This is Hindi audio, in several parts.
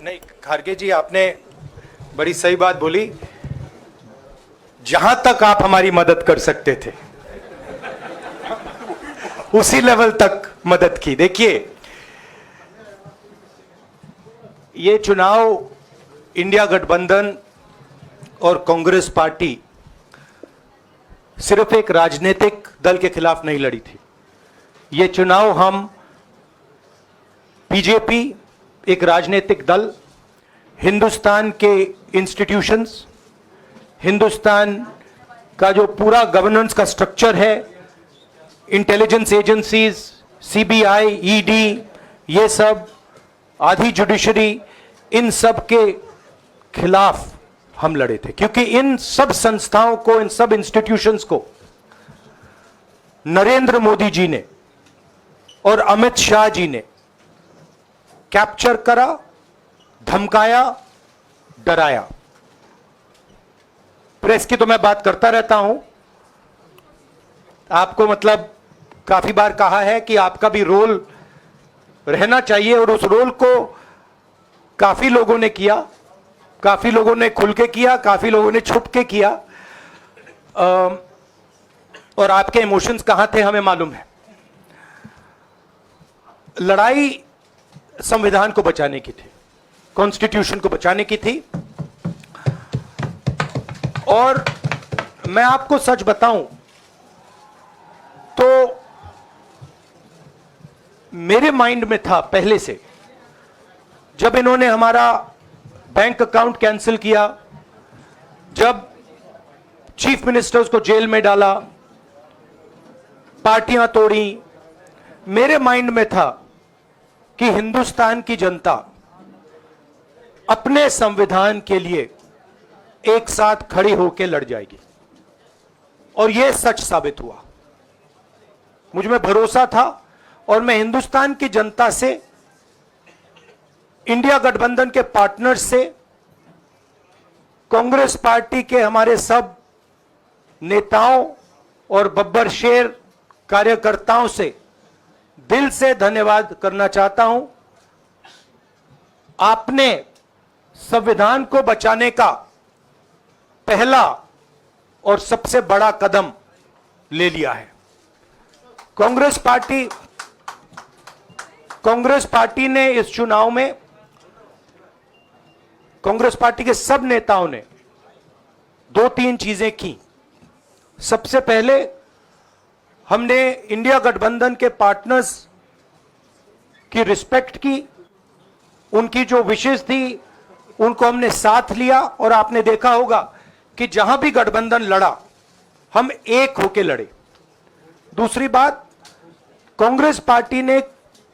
नहीं, खारगे जी आपने बड़ी सही बात बोली। जहां तक आप हमारी मदद कर सकते थे उसी लेवल तक मदद की। देखिए, ये चुनाव इंडिया गठबंधन और कांग्रेस पार्टी सिर्फ एक राजनीतिक दल के खिलाफ नहीं लड़ी थी। ये चुनाव हम बीजेपी, एक राजनीतिक दल, हिंदुस्तान के इंस्टीट्यूशंस, हिंदुस्तान का जो पूरा गवर्नेंस का स्ट्रक्चर है, इंटेलिजेंस एजेंसीज, सीबीआई, ईडी, ये सब, आधी जुडिशरी, इन सब के खिलाफ हम लड़े थे। क्योंकि इन सब संस्थाओं को, इन सब इंस्टीट्यूशंस को नरेंद्र मोदी जी ने और अमित शाह जी ने कैप्चर करा, धमकाया, डराया। प्रेस की तो मैं बात करता रहता हूं, आपको मतलब काफी बार कहा है कि आपका भी रोल रहना चाहिए, और उस रोल को काफी लोगों ने किया, काफी लोगों ने खुल के किया, काफी लोगों ने छुप के किया, और आपके इमोशंस कहां थे हमें मालूम है। लड़ाई संविधान को बचाने की थी, कॉन्स्टिट्यूशन को बचाने की थी। और मैं आपको सच बताऊं तो मेरे माइंड में था पहले से, जब इन्होंने हमारा बैंक अकाउंट कैंसिल किया, जब चीफ मिनिस्टर्स को जेल में डाला, पार्टियां तोड़ी, मेरे माइंड में था कि हिंदुस्तान की जनता अपने संविधान के लिए एक साथ खड़ी होकर लड़ जाएगी। और यह सच साबित हुआ। मुझ में भरोसा था, और मैं हिंदुस्तान की जनता से, इंडिया गठबंधन के पार्टनर्स से, कांग्रेस पार्टी के हमारे सब नेताओं और बब्बर शेर कार्यकर्ताओं से दिल से धन्यवाद करना चाहता हूं। आपने संविधान को बचाने का पहला और सबसे बड़ा कदम ले लिया है। कांग्रेस पार्टी ने इस चुनाव में, कांग्रेस पार्टी के सब नेताओं ने 2-3 चीजें की। सबसे पहले हमने इंडिया गठबंधन के पार्टनर्स की रिस्पेक्ट की, उनकी जो विशेष थी उनको हमने साथ लिया, और आपने देखा होगा कि जहां भी गठबंधन लड़ा हम एक होकर लड़े। दूसरी बात, कांग्रेस पार्टी ने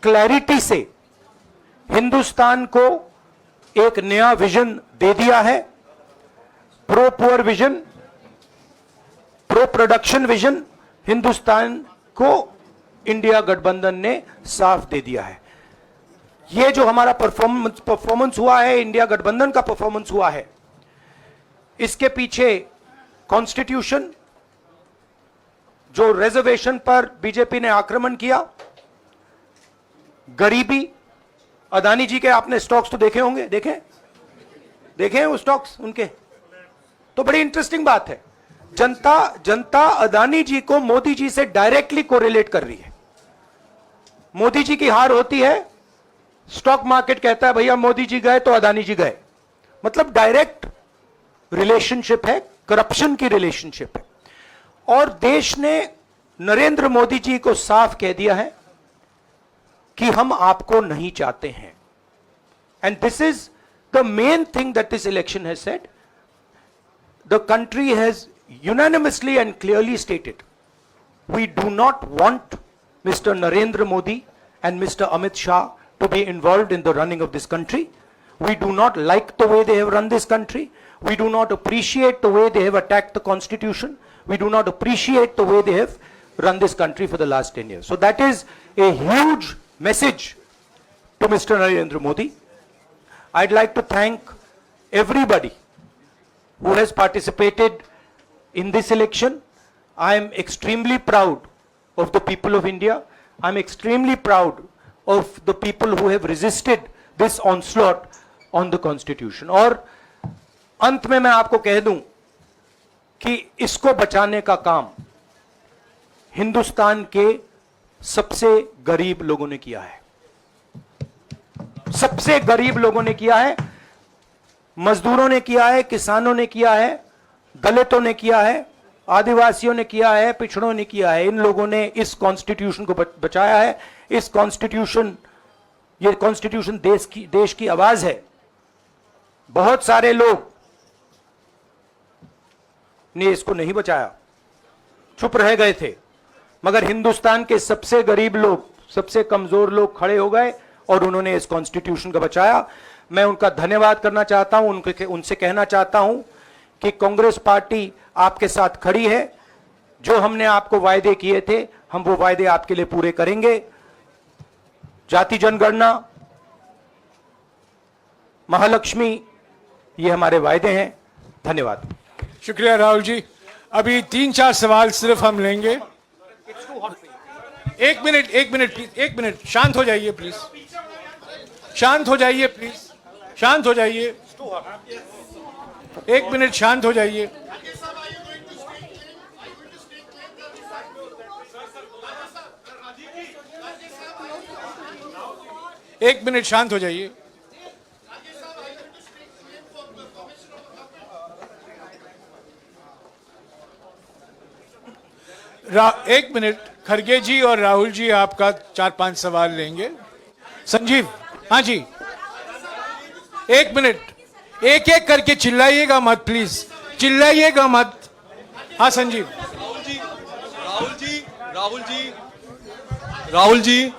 क्लैरिटी से हिंदुस्तान को एक नया विजन दे दिया है, pro poor vision, pro production vision. Hindustan को इंडिया गठबंधन ने साफ दे दिया है। यह जो हमारा परफॉर्मेंस हुआ है, इंडिया गठबंधन का परफॉर्मेंस हुआ है, इसके पीछे कॉन्स्टिट्यूशन, जो रिजर्वेशन पर बीजेपी ने आक्रमण किया, गरीबी, अदानी जी के आपने स्टॉक्स तो देखे होंगे, देखे हैं वो स्टॉक्स उनके, तो बड़ी इंटरेस्टिंग बात है। जनता अदानी जी को मोदी जी से डायरेक्टली कोरिलेट कर रही है। मोदी जी की हार होती है, स्टॉक मार्केट कहता है भैया मोदी जी गए तो अदानी जी गए। मतलब डायरेक्ट रिलेशनशिप है, करप्शन की रिलेशनशिप है। और देश ने नरेंद्र मोदी जी को साफ कह दिया है कि हम आपको नहीं चाहते हैं। And this is the main thing that this election has said. The country has unanimously and clearly stated, we do not want Mr. Narendra Modi and Mr. Amit Shah to be involved in the running of this country. We do not like the way they have run this country. We do not appreciate the way they have attacked the constitution. We do not appreciate the way they have run this country for the last 10 years. So that is a huge message to Mr. Narendra Modi. I'd like to thank everybody who has participated in this election. I am extremely proud of the people of India. I'm extremely proud of the people who have resisted this onslaught on the constitution. और अंत में मैं आपको कह दूं कि इसको बचाने का काम हिंदुस्तान के सबसे गरीब लोगों ने किया है, सबसे गरीब लोगों ने किया है, मजदूरों ने किया है, किसानों ने किया है, दलितों ने किया है, आदिवासियों ने किया है, पिछड़ों ने किया है। इन लोगों ने इस कॉन्स्टिट्यूशन को बचाया है। इस कॉन्स्टिट्यूशन, ये कॉन्स्टिट्यूशन देश की आवाज है। बहुत सारे लोग ने इसको नहीं बचाया, चुप रह गए थे, मगर हिंदुस्तान के सबसे गरीब लोग, सबसे कमजोर लोग खड़े हो गए और उन्होंने इस कॉन्स्टिट्यूशन को बचाया। मैं उनका धन्यवाद करना चाहता हूं, उनसे कहना चाहता हूं कि कांग्रेस पार्टी आपके साथ खड़ी है। जो हमने आपको वायदे किए थे, हम वो वायदे आपके लिए पूरे करेंगे। जाति जनगणना, महालक्ष्मी, ये हमारे वायदे हैं। धन्यवाद। शुक्रिया राहुल जी। अभी 3-4 सवाल सिर्फ हम लेंगे। एक मिनट प्लीज, एक मिनट, शांत हो जाइए प्लीज, शांत हो जाइए प्लीज, शांत हो जाइए, एक मिनट शांत हो जाइए। एक मिनट शांत हो जाइए। एक मिनट, खरगे जी और राहुल जी आपका 4-5 सवाल लेंगे। संजीव, हाँ जी, एक मिनट, एक एक करके चिल्लाइएगा मत प्लीज, चिल्लाइएगा मत। हाँ Sanjeev. Rahul ji,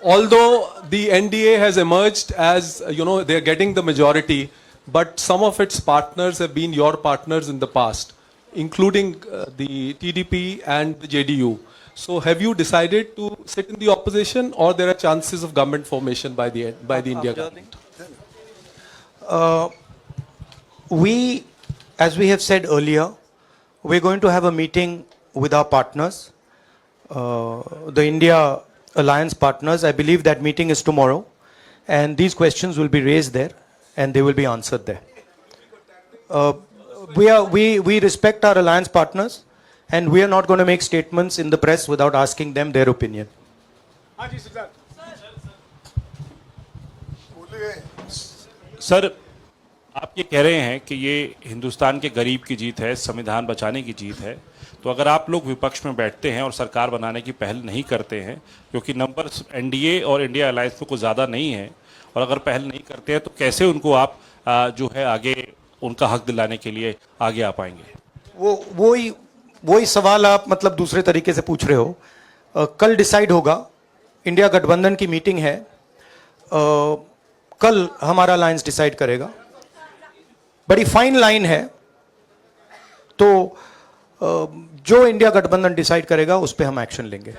although the NDA has emerged as, they are getting the majority, but some of its partners have been your partners in the past, including the TDP and the JDU. So have you decided to sit in the opposition, or there are chances of government formation by the India government? As we have said earlier, we're going to have a meeting with our partners, the India Alliance partners. I believe that meeting is tomorrow, and these questions will be raised there and they will be answered there. We respect our alliance partners, and we are not going to make statements in the press without asking them their opinion. Sir, आप ये कह रहे हैं कि ये हिंदुस्तान के गरीब की जीत है, संविधान बचाने की जीत है, तो अगर आप लोग विपक्ष में बैठते हैं और सरकार बनाने की पहल नहीं करते हैं, क्योंकि नंबर एनडीए और इंडिया अलायंस में कुछ ज़्यादा नहीं है, और अगर पहल नहीं करते हैं तो कैसे उनको आप जो है आगे उनका हक दिलाने के लिए आगे आ पाएंगे? वही सवाल आप मतलब दूसरे तरीके से पूछ रहे हो। कल डिसाइड होगा, इंडिया गठबंधन की मीटिंग है, कल हमारा अलायंस डिसाइड करेगा। बड़ी फाइन लाइन है, तो जो इंडिया गठबंधन डिसाइड करेगा उस पे हम एक्शन लेंगे।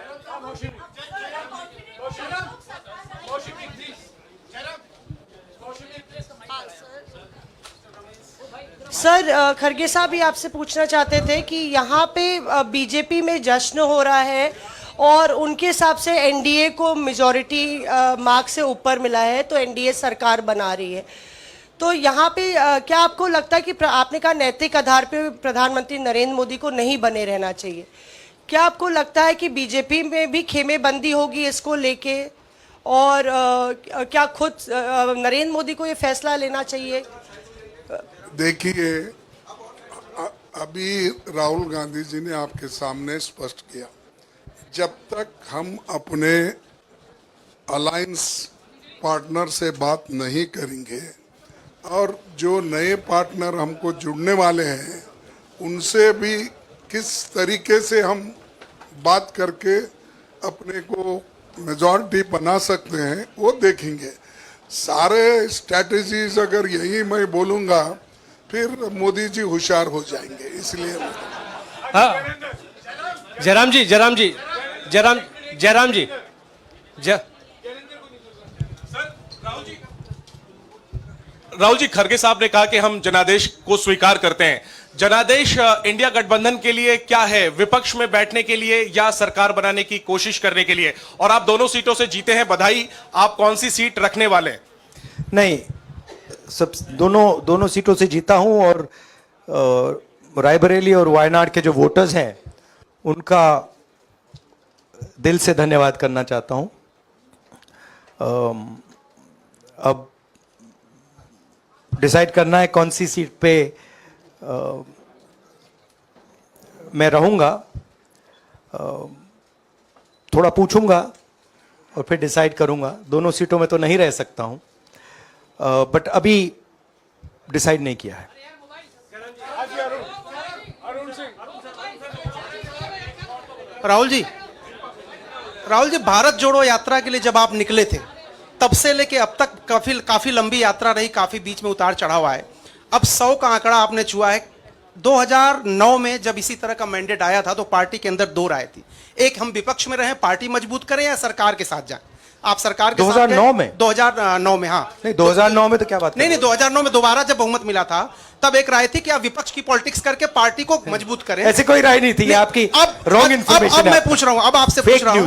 सर, खरगे साहब भी आपसे पूछना चाहते थे कि यहाँ पे बीजेपी में जश्न हो रहा है और उनके हिसाब से एनडीए को मेजॉरिटी मार्क से ऊपर मिला है, तो एनडीए सरकार बना रही है। तो यहाँ पे क्या आपको लगता है कि आपने कहा नैतिक आधार पे प्रधानमंत्री नरेंद्र मोदी को नहीं बने रहना चाहिए, क्या आपको लगता है कि बीजेपी में भी खेमेबंदी होगी इसको लेके, और क्या खुद नरेंद्र मोदी को ये फैसला लेना चाहिए? देखिए, अभी राहुल गांधी जी ने आपके सामने स्पष्ट किया, जब तक हम अपने अलायंस पार्टनर से बात नहीं करेंगे और जो नए पार्टनर हमको जुड़ने वाले हैं उनसे भी किस तरीके से हम बात करके अपने को मेजॉरिटी बना सकते हैं वो देखेंगे। सारे स्ट्रैटेजीज अगर यही मैं बोलूँगा फिर मोदी जी होशियार हो जाएंगे, इसलिए। हाँ, जयराम जी, राहुल जी, खरगे साहब ने कहा कि हम जनादेश को स्वीकार करते हैं। जनादेश इंडिया गठबंधन के लिए क्या है? विपक्ष में बैठने के लिए या सरकार बनाने की कोशिश करने के लिए? और आप दोनों सीटों से जीते हैं, बधाई। आप कौन सी सीट रखने वाले हैं? नहीं, सब दोनों सीटों से जीता हूं और रायबरेली और वायनाड के जो वोटर्स हैं उनका दिल से धन्यवाद करना चाहता हूं। अब डिसाइड करना है कौन सी सीट पे मैं रहूंगा, थोड़ा पूछूंगा और फिर डिसाइड करूंगा। दोनों सीटों में तो नहीं रह सकता हूं, बट अभी डिसाइड नहीं किया है। राहुल जी, भारत जोड़ो यात्रा के लिए जब आप निकले थे तब से लेके अब तक काफी लंबी यात्रा रही, काफी बीच में उतार चढ़ाव आए। अब 100 का आंकड़ा आपने छुआ है। 2009 में जब इसी तरह का मैंडेट आया था तो पार्टी के अंदर 2 राय थी, एक हम विपक्ष में रहें, पार्टी मजबूत करें, या सरकार के साथ जाएं। आप सरकार के 2009 में 2009 में हाँ नहीं, 2009 में तो क्या बात नहीं 2009 में दोबारा जब बहुमत मिला था तब एक राय थी कि आप विपक्ष की पॉलिटिक्स करके पार्टी को मजबूत करें। ऐसी कोई राय नहीं थी, ये आपकी रॉन्ग इंफॉर्मेशन है। अब मैं पूछ रहा हूं, अब आपसे पूछ रहा हूं,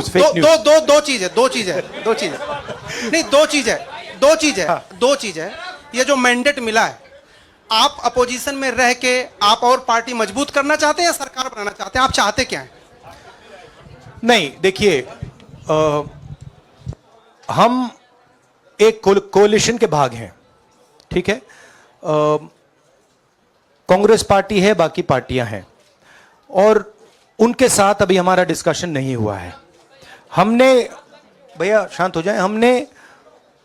दो चीज है। ये जो मैंडेट मिला है, आप अपोजिशन में रह के आप और पार्टी मजबूत करना चाहते हैं या सरकार बनाना चाहते हैं? आप चाहते क्या हैं? नहीं, देखिए, हम एक कोalition के भाग हैं, ठीक है। कांग्रेस पार्टी है, बाकी पार्टियां हैं, और उनके साथ अभी हमारा डिस्कशन नहीं हुआ है। हमने, भैया शांत हो जाए, हमने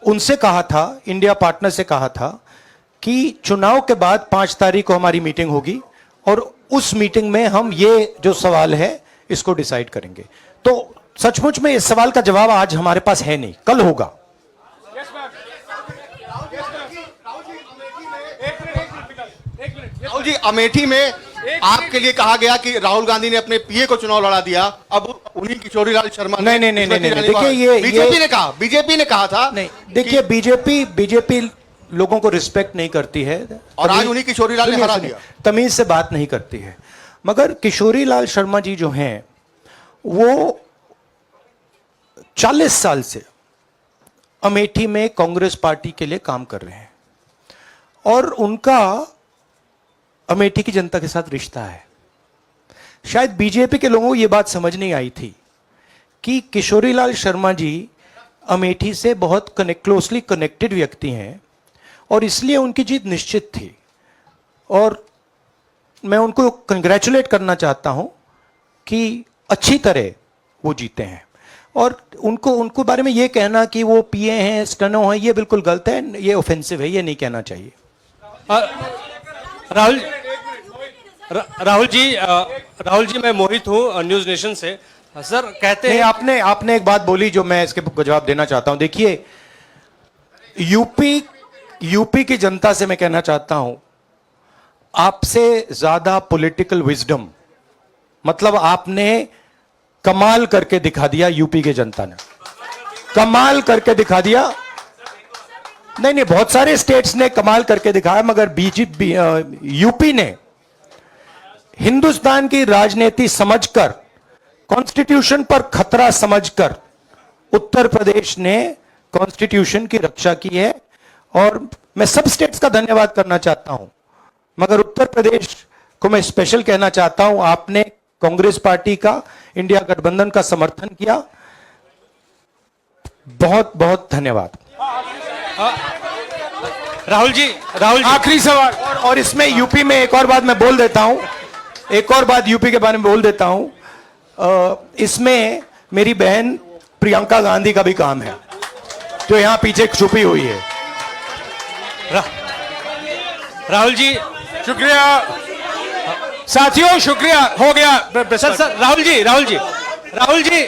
उनसे कहा था, इंडिया पार्टनर से कहा था कि चुनाव के बाद 5 तारीख को हमारी मीटिंग होगी और उस मीटिंग में हम ये जो सवाल है इसको डिसाइड करेंगे। तो सचमुच में इस सवाल का जवाब आज हमारे पास है नहीं, कल होगा। राहुल जी, अमेठी में आपके लिए कहा गया कि राहुल गांधी ने अपने पीए को चुनाव लड़ा दिया, अब उन्हीं किशोरीलाल शर्मा नहीं, देखिए, ये बीजेपी ने कहा था। नहीं, देखिए, बीजेपी लोगों को रिस्पेक्ट नहीं करती है और आज उन्हीं किशोरीलाल ने हरा दिया, तमीज से बात नहीं करती है। मगर किशोरीलाल शर्मा जी जो हैं वो 40 साल से अमेठी में कांग्रेस पार्टी के लिए काम कर रहे हैं और उनका अमेठी की जनता के साथ रिश्ता है। शायद बीजेपी के लोगों को यह बात समझ नहीं आई थी कि किशोरीलाल शर्मा जी अमेठी से बहुत क्लोजली कनेक्टेड व्यक्ति हैं और इसलिए उनकी जीत निश्चित थी। और मैं उनको कंग्रेचुलेट करना चाहता हूं कि अच्छी तरह वो जीते हैं। और उनको बारे में ये कहना कि वो पीए हैं, स्टनो हैं, ये बिल्कुल गलत है, ये ऑफेंसिव है, ये नहीं कहना चाहिए। राहुल जी, मैं मोहित हूँ न्यूज नेशन से। सर कहते हैं, आपने एक बात बोली जो मैं इसके जवाब देना चाहता हूं। देखिए, यूपी की जनता से मैं कहना चाहता हूं, आपसे ज्यादा पॉलिटिकल विजडम, मतलब आपने कमाल करके दिखा दिया। यूपी की जनता ने कमाल करके दिखा दिया। नहीं, बहुत सारे स्टेट्स ने कमाल करके दिखाया, मगर बीजेपी यूपी ने हिंदुस्तान की राजनीति समझकर, कॉन्स्टिट्यूशन पर खतरा समझकर उत्तर प्रदेश ने कॉन्स्टिट्यूशन की रक्षा की है। और मैं सब स्टेट्स का धन्यवाद करना चाहता हूं, मगर उत्तर प्रदेश को मैं स्पेशल कहना चाहता हूं। आपने कांग्रेस पार्टी का, इंडिया गठबंधन का समर्थन किया, बहुत बहुत धन्यवाद। राहुल जी, आखिरी सवाल, और इसमें यूपी में एक और बात मैं बोल देता हूं, एक और बात यूपी के बारे में बोल देता हूं। इसमें मेरी बहन प्रियंका गांधी का भी काम है, जो यहां पीछे छुपी हुई है। राहुल जी, शुक्रिया साथियों, शुक्रिया, हो गया। सर राहुल जी,